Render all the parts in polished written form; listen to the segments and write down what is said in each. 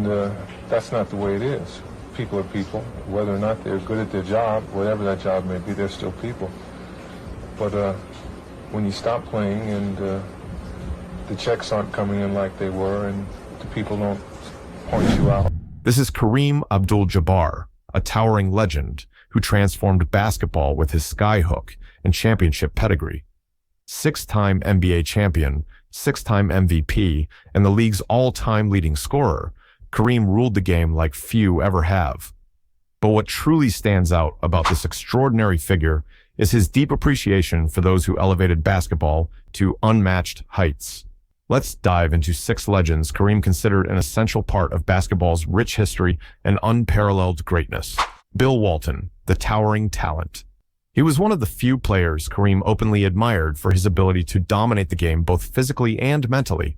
And that's not the way it is. People are people. Whether or not they're good at their job, whatever that job may be, they're still people. But when you stop playing and the checks aren't coming in like they were and the people don't point you out. This is Kareem Abdul-Jabbar, a towering legend who transformed basketball with his skyhook and championship pedigree. Six-time NBA champion, six-time MVP, and the league's all-time leading scorer, Kareem ruled the game like few ever have. But what truly stands out about this extraordinary figure is his deep appreciation for those who elevated basketball to unmatched heights. Let's dive into 6 legends Kareem considered an essential part of basketball's rich history and unparalleled greatness. Bill Walton, the towering talent. He was one of the few players Kareem openly admired for his ability to dominate the game both physically and mentally.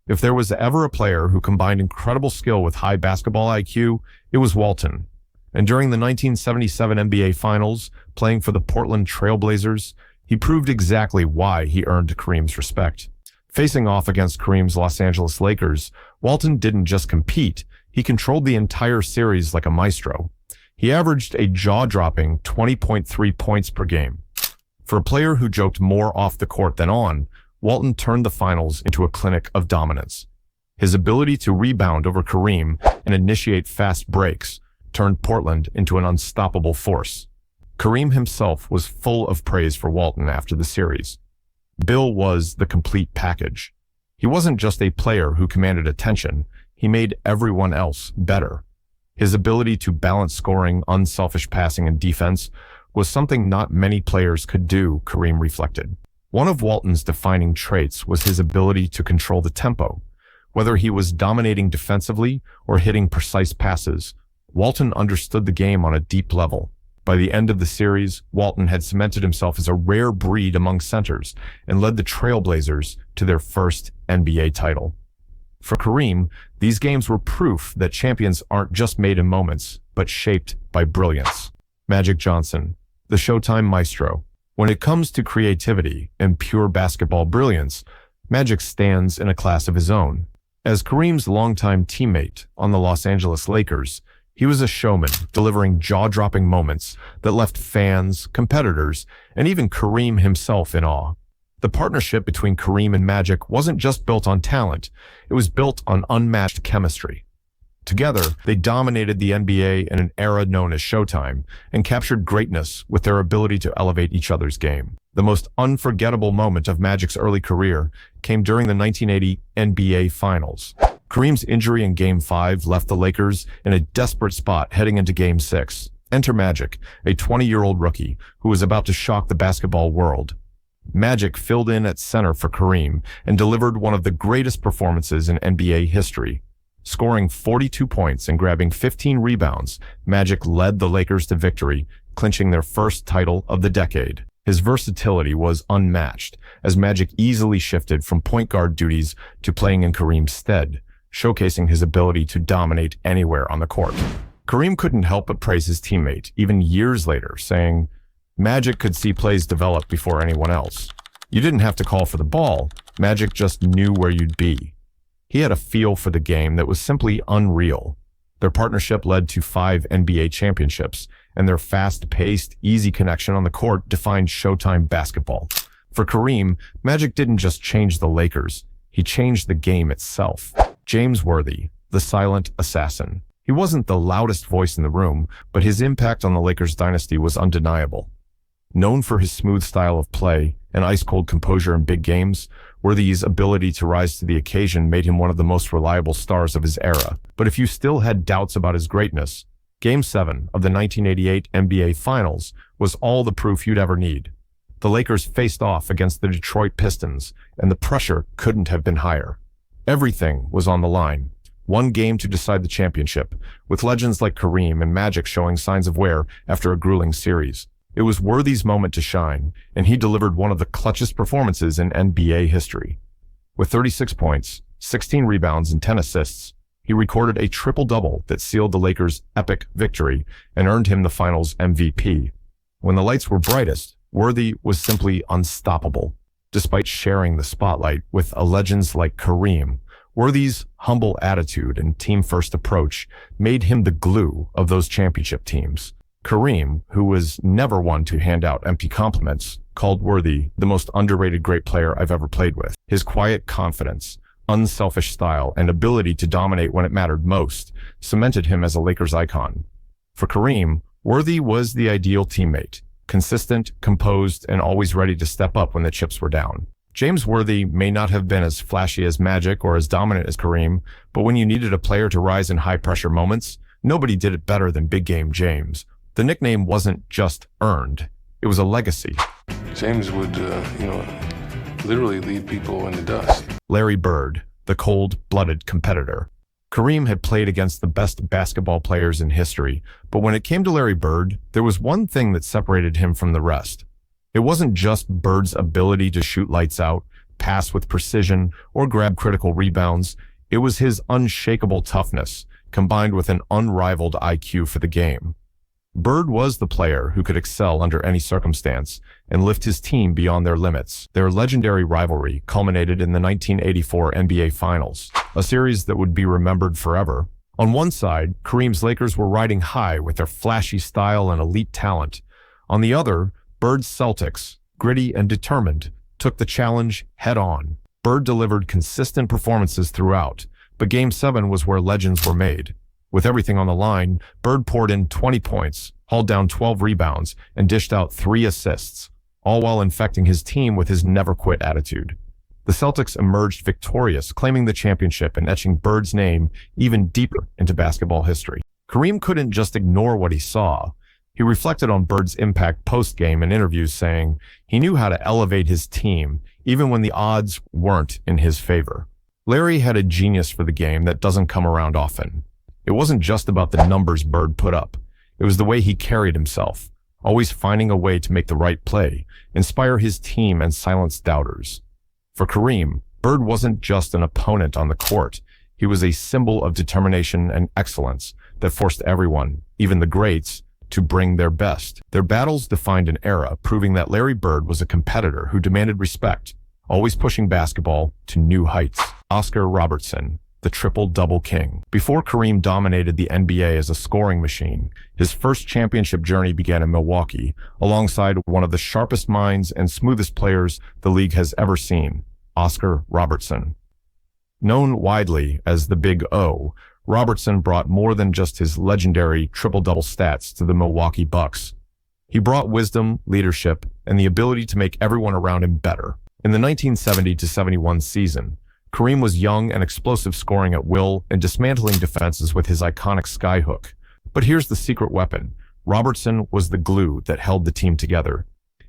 If there was ever a player who combined incredible skill with high basketball IQ, it was Walton. And during the 1977 NBA Finals, playing for the Portland Trail Blazers, he proved exactly why he earned Kareem's respect. Facing off against Kareem's Los Angeles Lakers, Walton didn't just compete, he controlled the entire series like a maestro. He averaged a jaw-dropping 20.3 points per game. For a player who joked more off the court than on, Walton turned the finals into a clinic of dominance. His ability to rebound over Kareem and initiate fast breaks turned Portland into an unstoppable force. Kareem himself was full of praise for Walton after the series. Bill was the complete package. He wasn't just a player who commanded attention, he made everyone else better. His ability to balance scoring, unselfish passing, and defense was something not many players could do, Kareem reflected. One of Walton's defining traits was his ability to control the tempo. Whether he was dominating defensively or hitting precise passes, Walton understood the game on a deep level. By the end of the series, Walton had cemented himself as a rare breed among centers and led the Trailblazers to their first NBA title. For Kareem, these games were proof that champions aren't just made in moments, but shaped by brilliance. Magic Johnson, the Showtime maestro. When it comes to creativity and pure basketball brilliance, Magic stands in a class of his own. As Kareem's longtime teammate on the Los Angeles Lakers, he was a showman, delivering jaw-dropping moments that left fans, competitors, and even Kareem himself in awe. The partnership between Kareem and Magic wasn't just built on talent, it was built on unmatched chemistry. Together, they dominated the NBA in an era known as Showtime and captured greatness with their ability to elevate each other's game. The most unforgettable moment of Magic's early career came during the 1980 NBA Finals. Kareem's injury in Game 5 left the Lakers in a desperate spot heading into Game 6. Enter Magic, a 20-year-old rookie who was about to shock the basketball world. Magic filled in at center for Kareem and delivered one of the greatest performances in NBA history. Scoring 42 points and grabbing 15 rebounds, Magic led the Lakers to victory, clinching their first title of the decade. His versatility was unmatched, as Magic easily shifted from point guard duties to playing in Kareem's stead, showcasing his ability to dominate anywhere on the court. Kareem couldn't help but praise his teammate, even years later, saying, "Magic could see plays develop before anyone else. You didn't have to call for the ball, Magic just knew where you'd be." He had a feel for the game that was simply unreal. Their partnership led to 5 NBA championships, and their fast-paced, easy connection on the court defined Showtime basketball. For Kareem, Magic didn't just change the Lakers, he changed the game itself. James Worthy, the silent assassin. He wasn't the loudest voice in the room, but his impact on the Lakers dynasty was undeniable. Known for his smooth style of play and ice-cold composure in big games, Worthy's ability to rise to the occasion made him one of the most reliable stars of his era. But if you still had doubts about his greatness, Game 7 of the 1988 NBA Finals was all the proof you'd ever need. The Lakers faced off against the Detroit Pistons, and the pressure couldn't have been higher. Everything was on the line. One game to decide the championship, with legends like Kareem and Magic showing signs of wear after a grueling series. It was Worthy's moment to shine, and he delivered one of the clutchest performances in NBA history. With 36 points, 16 rebounds, and 10 assists, he recorded a triple-double that sealed the Lakers' epic victory and earned him the Finals MVP. When the lights were brightest, Worthy was simply unstoppable. Despite sharing the spotlight with legends like Kareem, Worthy's humble attitude and team-first approach made him the glue of those championship teams. Kareem, who was never one to hand out empty compliments, called Worthy the most underrated great player I've ever played with. His quiet confidence, unselfish style, and ability to dominate when it mattered most cemented him as a Lakers icon. For Kareem, Worthy was the ideal teammate, consistent, composed, and always ready to step up when the chips were down. James Worthy may not have been as flashy as Magic or as dominant as Kareem, but when you needed a player to rise in high-pressure moments, nobody did it better than Big Game James. The nickname wasn't just earned, it was a legacy. James would, literally lead people in the dust. Larry Bird, the cold-blooded competitor. Kareem had played against the best basketball players in history, but when it came to Larry Bird, there was one thing that separated him from the rest. It wasn't just Bird's ability to shoot lights out, pass with precision, or grab critical rebounds. It was his unshakable toughness, combined with an unrivaled IQ for the game. Bird was the player who could excel under any circumstance and lift his team beyond their limits. Their legendary rivalry culminated in the 1984 NBA Finals, a series that would be remembered forever. On one side, Kareem's Lakers were riding high with their flashy style and elite talent. On the other, Bird's Celtics, gritty and determined, took the challenge head-on. Bird delivered consistent performances throughout, but Game 7 was where legends were made. With everything on the line, Bird poured in 20 points, hauled down 12 rebounds, and dished out 3 assists, all while infecting his team with his never-quit attitude. The Celtics emerged victorious, claiming the championship and etching Bird's name even deeper into basketball history. Kareem couldn't just ignore what he saw. He reflected on Bird's impact post-game in interviews, saying he knew how to elevate his team, even when the odds weren't in his favor. Larry had a genius for the game that doesn't come around often. It wasn't just about the numbers Bird put up. It was the way he carried himself, always finding a way to make the right play, inspire his team, and silence doubters. For Kareem, Bird wasn't just an opponent on the court. He was a symbol of determination and excellence that forced everyone, even the greats, to bring their best. Their battles defined an era, proving that Larry Bird was a competitor who demanded respect, always pushing basketball to new heights. Oscar Robertson, the triple-double king. Before Kareem dominated the NBA as a scoring machine, his first championship journey began in Milwaukee, alongside one of the sharpest minds and smoothest players the league has ever seen, Oscar Robertson. Known widely as the Big O, Robertson brought more than just his legendary triple-double stats to the Milwaukee Bucks. He brought wisdom, leadership, and the ability to make everyone around him better. In the 1970-71 season, Kareem was young and explosive, scoring at will and dismantling defenses with his iconic skyhook. But here's the secret weapon. Robertson was the glue that held the team together.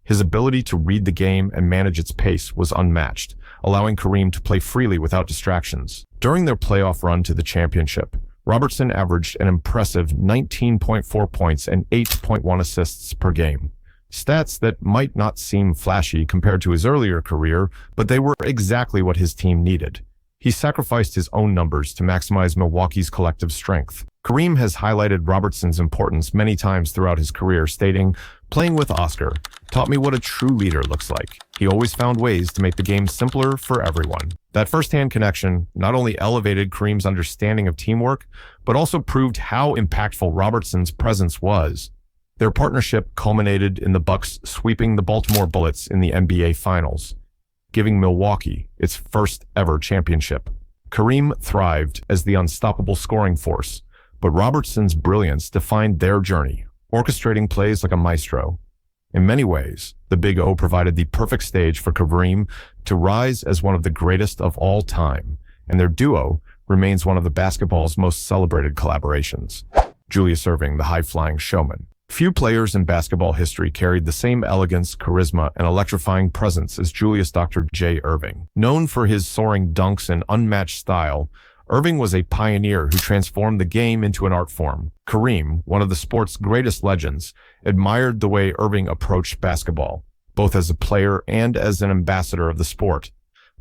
His ability to read the game and manage its pace was unmatched, allowing Kareem to play freely without distractions. During their playoff run to the championship, Robertson averaged an impressive 19.4 points and 8.1 assists per game. Stats that might not seem flashy compared to his earlier career, but they were exactly what his team needed. He sacrificed his own numbers to maximize Milwaukee's collective strength. Kareem has highlighted Robertson's importance many times throughout his career, stating, "Playing with Oscar taught me what a true leader looks like. He always found ways to make the game simpler for everyone." That firsthand connection not only elevated Kareem's understanding of teamwork, but also proved how impactful Robertson's presence was. Their partnership culminated in the Bucks sweeping the Baltimore Bullets in the NBA Finals, giving Milwaukee its first ever championship. Kareem thrived as the unstoppable scoring force, but Robertson's brilliance defined their journey, orchestrating plays like a maestro. In many ways, the Big O provided the perfect stage for Kareem to rise as one of the greatest of all time, and their duo remains one of the basketball's most celebrated collaborations. Julius Irving, the high-flying showman. Few players in basketball history carried the same elegance, charisma, and electrifying presence as Julius Dr. J. Irving. Known for his soaring dunks and unmatched style, Irving was a pioneer who transformed the game into an art form. Kareem, one of the sport's greatest legends, admired the way Irving approached basketball, both as a player and as an ambassador of the sport.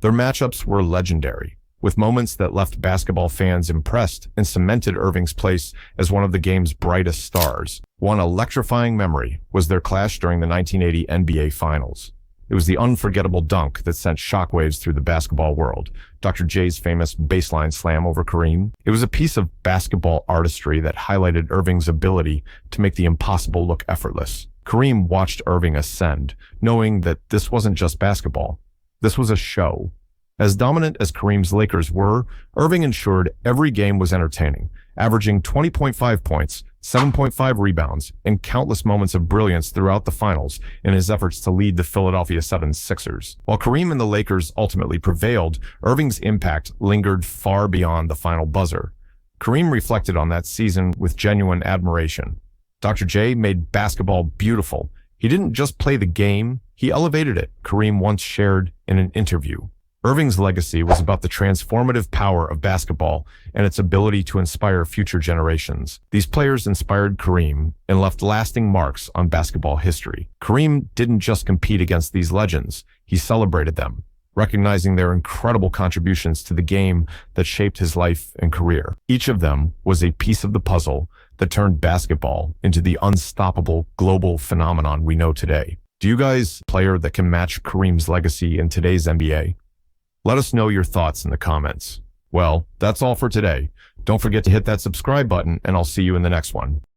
Their matchups were legendary, with moments that left basketball fans impressed and cemented Irving's place as one of the game's brightest stars. One electrifying memory was their clash during the 1980 NBA Finals. It was the unforgettable dunk that sent shockwaves through the basketball world, Dr. J's famous baseline slam over Kareem. It was a piece of basketball artistry that highlighted Irving's ability to make the impossible look effortless. Kareem watched Irving ascend, knowing that this wasn't just basketball. This was a show. As dominant as Kareem's Lakers were, Irving ensured every game was entertaining, averaging 20.5 points, 7.5 rebounds, and countless moments of brilliance throughout the finals in his efforts to lead the Philadelphia 76ers. While Kareem and the Lakers ultimately prevailed, Irving's impact lingered far beyond the final buzzer. Kareem reflected on that season with genuine admiration. Dr. J made basketball beautiful. He didn't just play the game, he elevated it, Kareem once shared in an interview. Irving's legacy was about the transformative power of basketball and its ability to inspire future generations. These players inspired Kareem and left lasting marks on basketball history. Kareem didn't just compete against these legends, he celebrated them, recognizing their incredible contributions to the game that shaped his life and career. Each of them was a piece of the puzzle that turned basketball into the unstoppable global phenomenon we know today. Do you guys player that can match Kareem's legacy in today's NBA? Let us know your thoughts in the comments. Well, that's all for today. Don't forget to hit that subscribe button, and I'll see you in the next one.